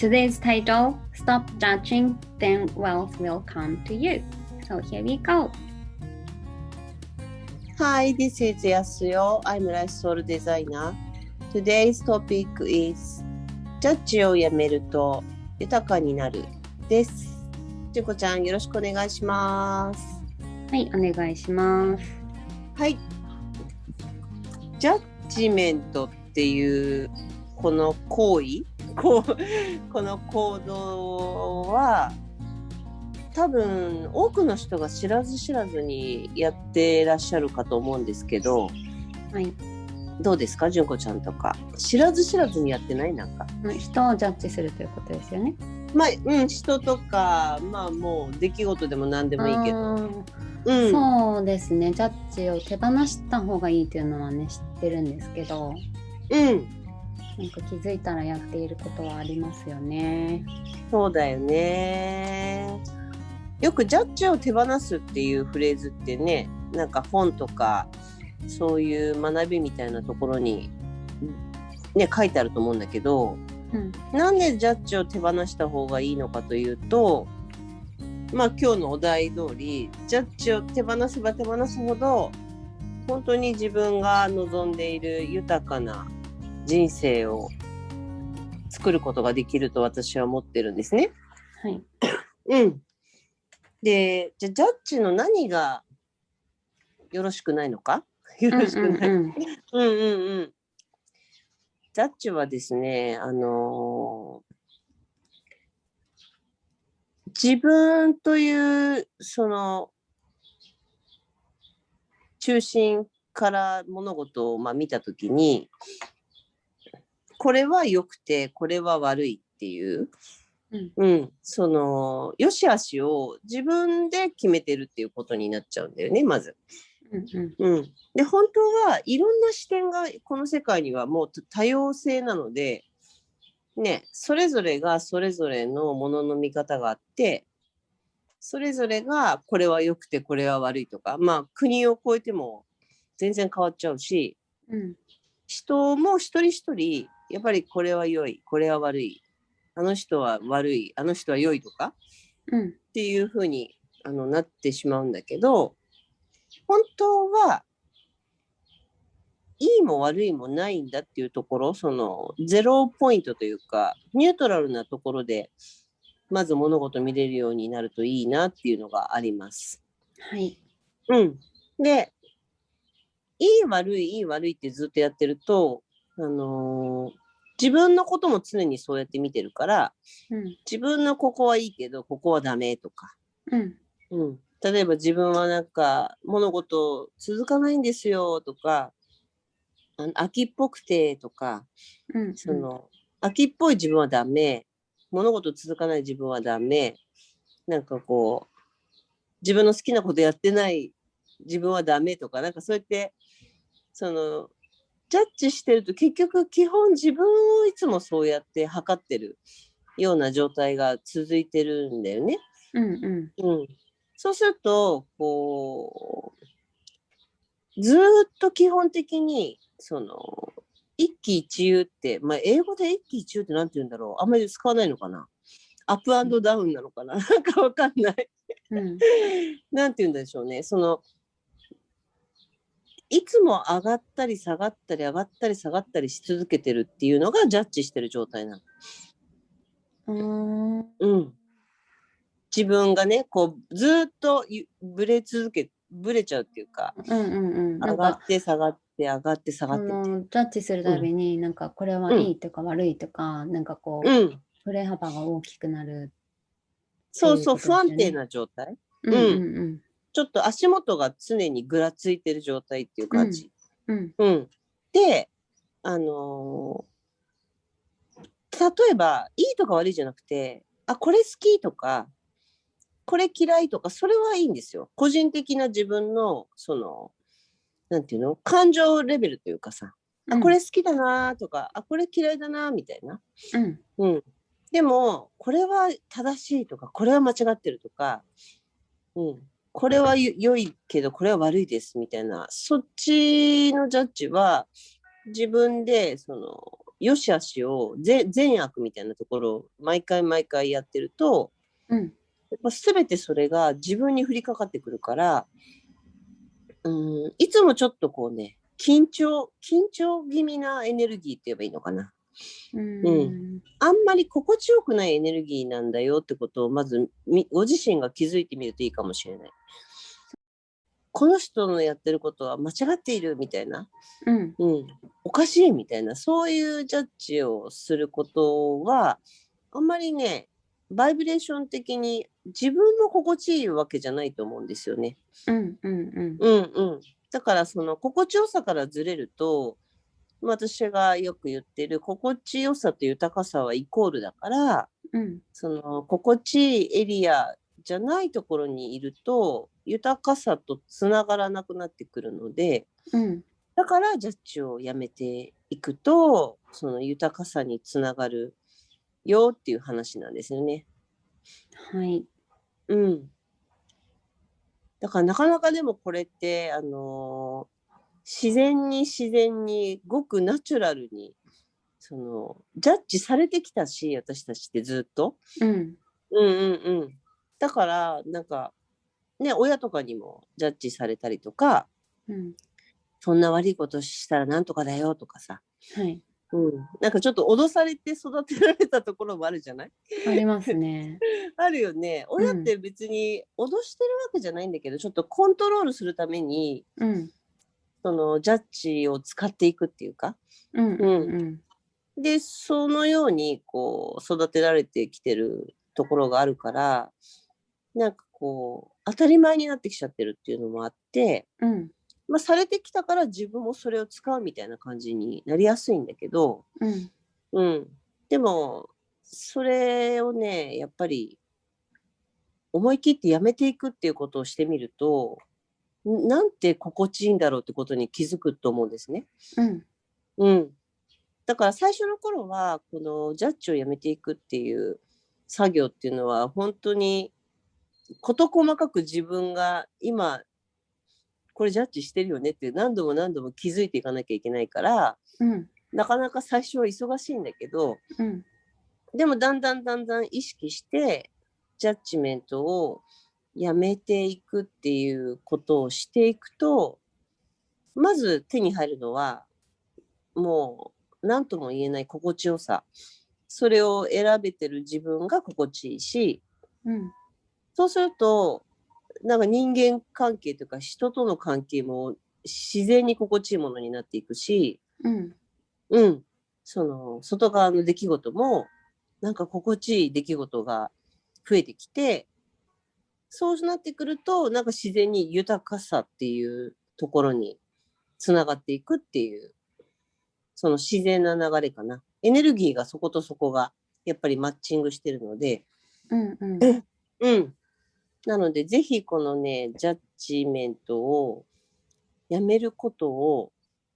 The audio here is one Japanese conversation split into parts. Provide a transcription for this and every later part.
today's title, Stop Judging, Then Wealth Will Come to You. So here we go. Hi, this is Yasuyo. I'm a lifestyle designer. Today's topic is ジャッジをやめると豊かになるです。ちゅこちゃんよろしくお願いします。はい、お願いします。はい。ジャッジメントっていうこの行為、この行動は多分多くの人が知らず知らずにやってらっしゃるかと思うんですけど、はい、どうですか、純子ちゃんとか。知らず知らずにやってない？なんか人をジャッジするということですよね。まあ、人とか、まあもう出来事でも何でもいいけど、そうですね。ジャッジを手放した方がいいというのはね知ってるんですけど、なんか気づいたらやっていることはありますよね。そうだよね。よくジャッジを手放すっていうフレーズってね、なんか本とかそういう学びみたいなところにね書いてあると思うんだけど、なんでジャッジを手放した方がいいのかというと、まあ今日のお題通りジャッジを手放せば手放すほど本当に自分が望んでいる豊かな人生を作ることができると私は思ってるんですね。はい。で、じゃあジャッジの何がよろしくないのか？よろしくない。ジャッジはですね、自分というその中心から物事を見たときに、これは良くてこれは悪いっていう、その良し悪しを自分で決めてるっていうことになっちゃうんだよね、まず。で、本当はいろんな視点がこの世界にはもう多様性なので、ね、それぞれがそれぞれのものの見方があって、それぞれがこれは良くてこれは悪いとか、まあ国を越えても全然変わっちゃうし、人も一人一人やっぱりこれは良い、これは悪い、あの人は悪い、あの人は良いとか、っていう風になってしまうんだけど、本当はいいも悪いもないんだっていうところ、そのゼロポイントというかニュートラルなところでまず物事見れるようになるといいなっていうのがあります。はい。で、いい悪いってずっとやってると、自分のことも常にそうやって見てるから、自分のここはいいけどここはダメとか、例えば自分はなんか物事続かないんですよとか、秋っぽくてとか、その秋っぽい自分はダメ、物事続かない自分はダメ、なんかこう自分の好きなことやってない自分はダメとか、なんかそうやってそのジャッジしてると結局基本自分をいつもそうやって測ってるような状態が続いてるんだよね。そうするとこうずっと基本的にその一喜一憂って、英語で一喜一憂ってなんて言うんだろう、あんまり使わないのかな、アップアンドダウンなのかな、なんかわかんないなんて言うんでしょうね、そのいつも上がったり下がったり上がったり下がったりし続けてるっていうのがジャッジしてる状態なの。自分がねこうずっとブレちゃうっていうか、上がって下がって上がって下がってって、ジャッジするたびになんかこれはいいとか悪いとか、なんかこう、振れ幅が大きくなる。そうそう、不安定な状態。ちょっと足元が常にぐらついてる状態っていう感じ。で、例えばいいとか悪いじゃなくて、これ好きとかこれ嫌いとか、それはいいんですよ。個人的な自分のそのなんていうの、感情レベルというかさ、これ好きだなとか、これ嫌いだなみたいな。でもこれは正しいとか、これは間違ってるとか、これは良いけどこれは悪いですみたいな、そっちのジャッジは自分でその良し悪しを善悪みたいなところを毎回毎回やってると、うん、全てそれが自分に降りかかってくるから、いつもちょっとこうね、緊張気味なエネルギーって言えばいいのかな。あんまり心地よくないエネルギーなんだよってことをまずご自身が気づいてみるといいかもしれない。この人のやってることは間違っているみたいな、おかしいみたいな、そういうジャッジをすることはあんまりね、バイブレーション的に自分も心地いいわけじゃないと思うんですよね。だからその心地よさからずれると、私がよく言ってる心地よさと豊かさはイコールだから、その心地いいエリアじゃないところにいると豊かさとつながらなくなってくるので、だからジャッジをやめていくとその豊かさにつながるよっていう話なんですよね。はい。だからなかなかでもこれって自然にごくナチュラルにそのジャッジされてきたし、私たちってずっと。だからなんかね、親とかにもジャッジされたりとか、そんな悪いことしたらなんとかだよとかさ、なんかちょっと脅されて育てられたところもあるじゃない？ありますね。あるよね。親って別に脅してるわけじゃないんだけど、ちょっとコントロールするために、そのジャッジを使っていくっていうか、でそのようにこう育てられてきてるところがあるから、なんかこう当たり前になってきちゃってるっていうのもあって、されてきたから自分もそれを使うみたいな感じになりやすいんだけど、でもそれをね、やっぱり思い切ってやめていくっていうことをしてみると、なんて心地いいんだろうってことに気づくと思うんですね。だから最初の頃はこのジャッジをやめていくっていう作業っていうのは本当に事細かく自分が今これジャッジしてるよねって何度も気づいていかなきゃいけないから、なかなか最初は忙しいんだけど、でもだんだん意識してジャッジメントをやめていくっていうことをしていくと、まず手に入るのはもう何とも言えない心地よさ。それを選べてる自分が心地いいし、そうするとなんか人間関係とか人との関係も自然に心地いいものになっていくし、その外側の出来事もなんか心地いい出来事が増えてきて、そうなってくるとなんか自然に豊かさっていうところにつながっていくっていう、その自然な流れかな。エネルギーがそことそこがやっぱりマッチングしてるので、なのでぜひこのねジャッジメントをやめることを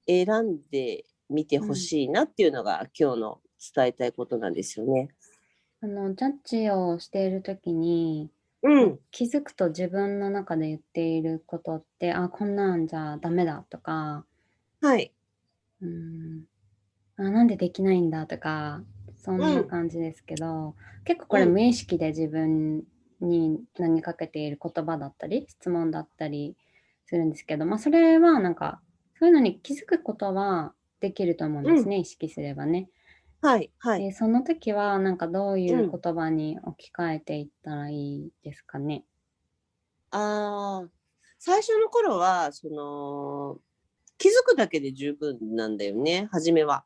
選んでみてほしいなっていうのが、今日の伝えたいことなんですよね。ジャッジをしている時に、気づくと自分の中で言っていることって、こんなんじゃダメだとか、なんでできないんだとか、そんな感じですけど、結構これ無意識で自分に投げかけている言葉だったり質問だったりするんですけど、それはなんかそういうのに気づくことはできると思うんですね、意識すればね。その時はなんかどういう言葉に置き換えていったらいいですかね。最初の頃はその気づくだけで十分なんだよね、初めは。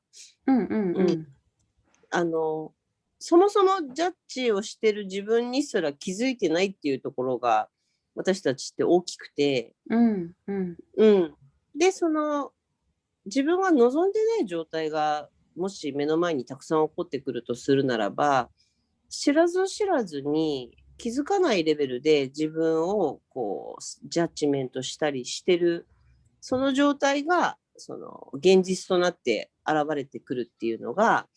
そもそもジャッジをしてる自分にすら気づいてないっていうところが私たちって大きくて、でその自分が望んでない状態がもし目の前にたくさん起こってくるとするならば、知らず知らずに気づかないレベルで自分をこうジャッジメントしたりしてる、その状態がその現実となって現れてくるっていうのが、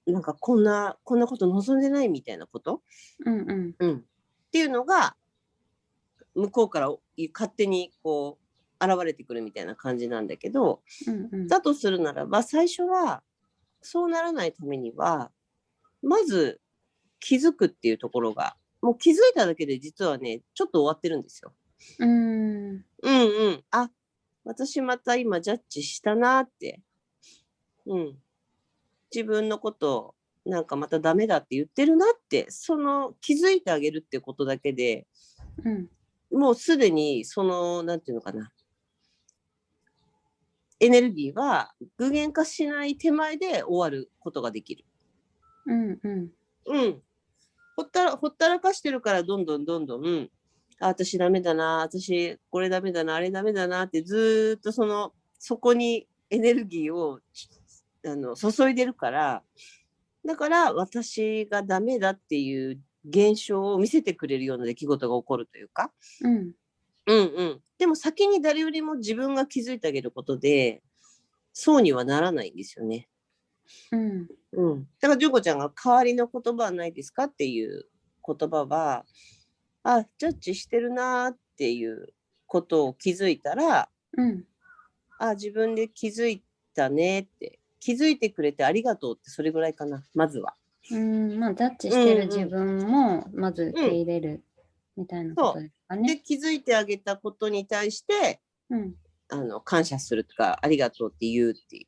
なんかこんなこと望んでないみたいなこと、っていうのが向こうから勝手にこう現れてくるみたいな感じなんだけど、だとするならば最初はそうならないためには、まず気づくっていうところが、もう気づいただけで実はね、ちょっと終わってるんですよ。うんうん。あ、私また今ジャッジしたなって。うん。自分のことなんかまたダメだって言ってるなって、その気づいてあげるってことだけで、もうすでにその、なんていうのかな。エネルギーは具現化しない手前で終わることができる。うん。ほったらかしてるからどんどん、あ、私ダメだな、私これダメだな、あれダメだなってずっとそこにエネルギーを注いでるから、だから私がダメだっていう現象を見せてくれるような出来事が起こるというか、でも先に誰よりも自分が気づいてあげることで、そうにはならないんですよね。だから純子ちゃんが代わりの言葉はないですかっていう言葉は、あ、ジャッジしてるなっていうことを気づいたら、あ、自分で気づいたねって、気づいてくれてありがとうって、それぐらいかな、まずは。まあ、ジャッジしてる自分もまず受け入れるみたいなことですかね。で、気づいてあげたことに対して、感謝するとか、ありがとうって言うっていう。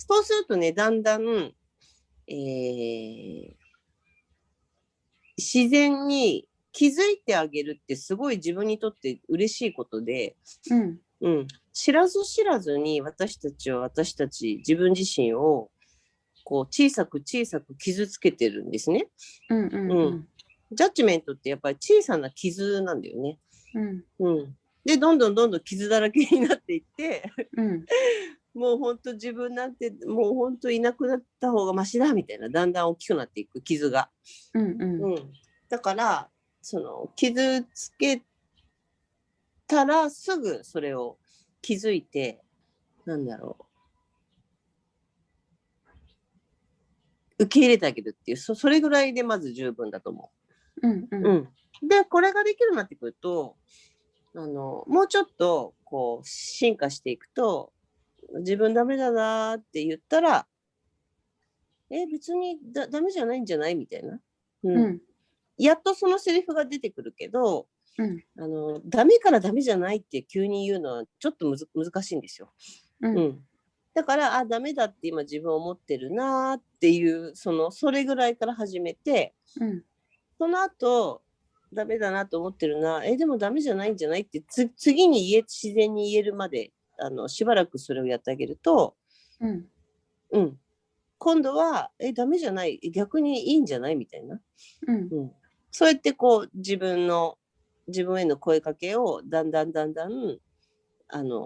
そうするとね、だんだん、自然に気づいてあげるってすごい自分にとって嬉しいことで、知らず知らずに私たちは私たち自分自身をこう小さく小さく傷つけてるんですね。ジャッジメントってやっぱり小さな傷なんだよね。でどんどん傷だらけになっていって、もう本当自分なんてもう本当いなくなった方がマシだみたいな、だんだん大きくなっていく傷が。だからその傷つけたらすぐそれを気づいて、なんだろう、受け入れてあげるっていう、それぐらいでまず十分だと思う。でこれができるようになってくると、もうちょっとこう進化していくと、自分ダメだなって言ったら、別にダメじゃないんじゃないみたいな、やっとそのセリフが出てくるけど、ダメからダメじゃないって急に言うのはちょっと難しいんですよ。だからダメだって今自分思ってるなっていうそれぐらいから始めて、その後ダメだなと思ってるな、でもダメじゃないんじゃないって次に自然に言えるまでしばらくそれをやってあげると、今度はダメじゃない、逆にいいんじゃないみたいな、そうやってこう自分への声かけをだんだん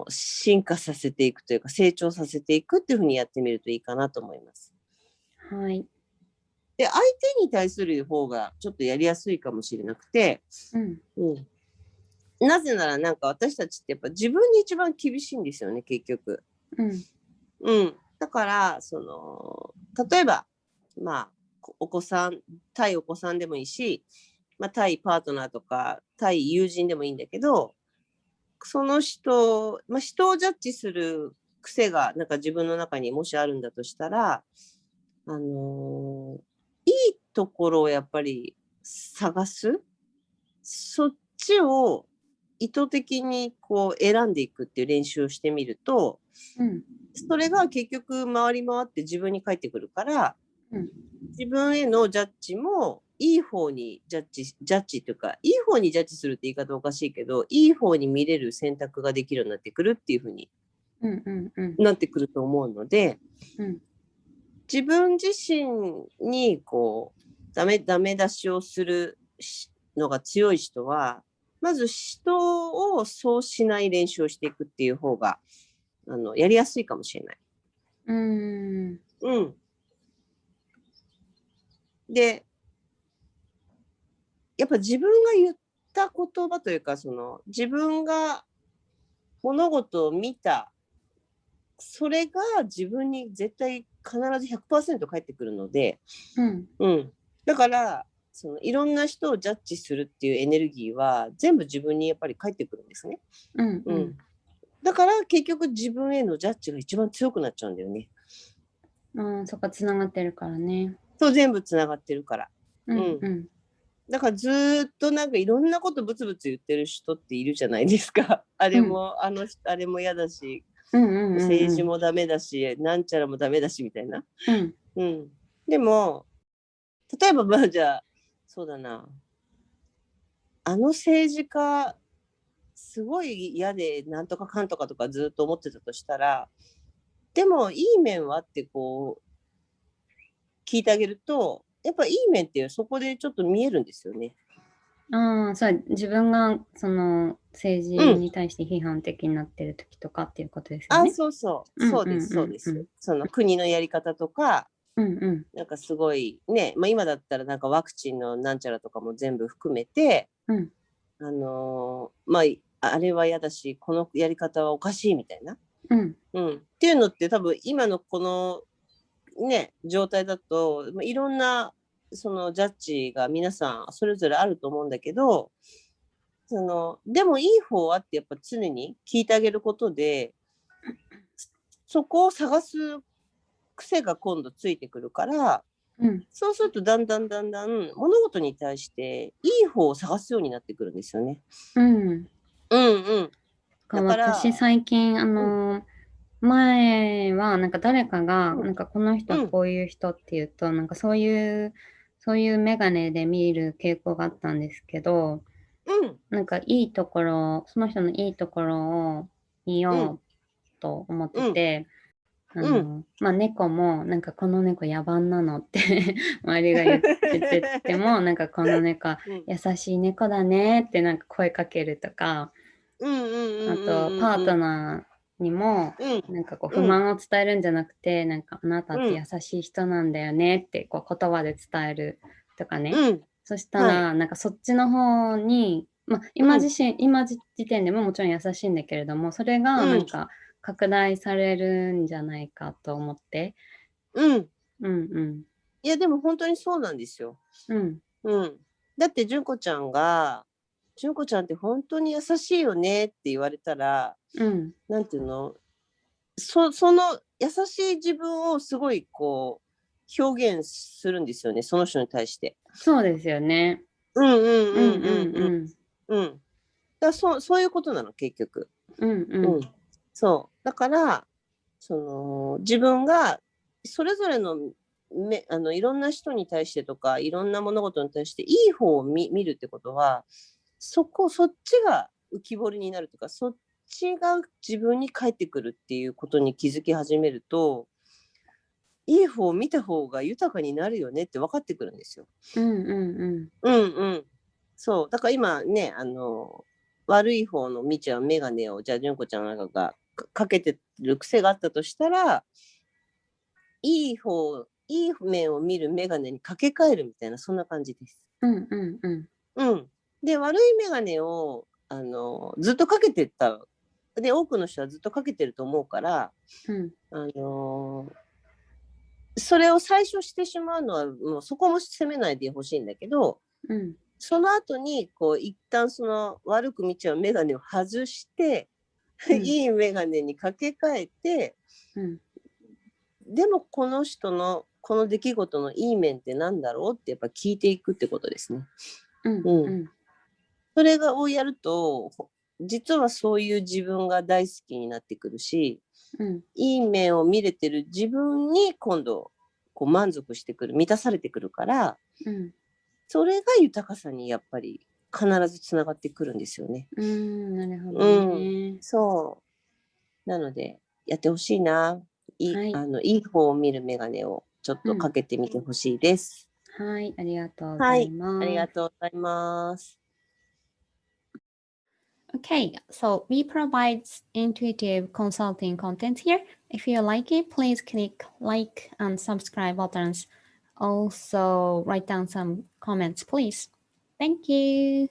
進化させていくというか成長させていくっていうふうにやってみるといいかなと思います。はい。で相手に対する方がちょっとやりやすいかもしれなくて、なぜならなんか私たちってやっぱ自分に一番厳しいんですよね結局。だから例えばお子さん対お子さんでもいいし、対パートナーとか対友人でもいいんだけど、その人、人をジャッジする癖がなんか自分の中にもしあるんだとしたら、いいところをやっぱり探す、そっちを意図的にこう選んでいくっていう練習をしてみると、それが結局回り回って自分に返ってくるから、自分へのジャッジもいい方にジャッジというか、いい方にジャッジするって言い方おかしいけど、いい方に見れる選択ができるようになってくるっていうふうになってくると思うので、自分自身にこうダメ出しをするのが強い人は、まず人をそうしない練習をしていくっていう方がやりやすいかもしれない。で、やっぱ自分が言った言葉というか、自分が物事を見た、それが自分に絶対必ず 100% 返ってくるので、だからいろんな人をジャッジするっていうエネルギーは全部自分にやっぱり返ってくるんですね。だから結局自分へのジャッジが一番強くなっちゃうんだよね。そっか、つながってるからね。そう、全部つながってるから。うんだからずっとなんかいろんなことブツブツ言ってる人っているじゃないですか。あれも、あれも嫌だし、政治もダメだし、なんちゃらもダメだしみたいな。でも、例えばまあじゃあ、そうだな。政治家、すごい嫌で、なんとかかんとかとかずっと思ってたとしたら、でもいい面はってこう、聞いてあげると、やっぱいい面ってそこでちょっと見えるんですよね。そう、自分がその政治に対して批判的になってる時とかっていうことですよね。そうそう。そうです、そうです。その国のやり方とか、なんかすごいね、まあ今だったらなんかワクチンのなんちゃらとかも全部含めて、まあ、あれは嫌だし、このやり方はおかしいみたいな。っていうのって多分今のこのね、状態だと、いろんなそのジャッジが皆さんそれぞれあると思うんだけど、でもいい方はってやっぱ常に聞いてあげることで、そこを探す癖が今度ついてくるから、そうするとだんだん物事に対していい方を探すようになってくるんですよね。だから私最近前はなんか誰かがなんかこの人はこういう人っていうとなんかそういうメガネで見る傾向があったんですけど、なんかいいところ、その人のいいところを見ようと思ってて、まあ猫もなんかこの猫野蛮なのって周りが言っててもなんかこの猫優しい猫だねってなんか声かけるとか、あとパートナーにもなんかこう不満を伝えるんじゃなくて、なんかあなたって優しい人なんだよねってこう言葉で伝えるとかね。そしたらなんかそっちの方に、まあ今時点でももちろん優しいんだけれども、それがなんか拡大されるんじゃないかと思って。いやでも本当にそうなんですよ。だって純子ちゃんって本当に優しいよねって言われたら、なんていうの、その優しい自分をすごいこう表現するんですよね、その人に対して。そうですよね。だそういうことなの結局。そうだから自分がそれぞれのいろんな人に対してとかいろんな物事に対していい方を見るってことはそっちが浮き彫りになるとかそっちが自分に返ってくるっていうことに気づき始めるといい方を見た方が豊かになるよねって分かってくるんですよ。そうだから今ね悪い方の見ちゃう眼鏡をじゃあ純子ちゃんなんかがかけてる癖があったとしたらいい面を見る眼鏡にかけ替えるみたいなそんな感じです。で悪い眼鏡をずっとかけてたで多くの人はずっとかけてると思うから、それを最初してしまうのはもうそこも責めないでほしいんだけど、その後にこう一旦その悪く見ちゃう眼鏡を外して、いい眼鏡にかけ替えて、でもこの人のこの出来事のいい面ってなんだろうってやっぱ聞いていくってことですね。それをやると実はそういう自分が大好きになってくるし、いい面を見れてる自分に今度こう満足してくる満たされてくるから、それが豊かさにやっぱり必ずつながってくるんですよね。なるほどね。そうなのでやってほしいな。いい方を見るメガネをちょっとかけてみてほしいです。はい、ありがとうございます。ありがとうございます。Okay, so we provide intuitive consulting content here. If you like it, please click like and subscribe buttons. Also, write down some comments, please. Thank you.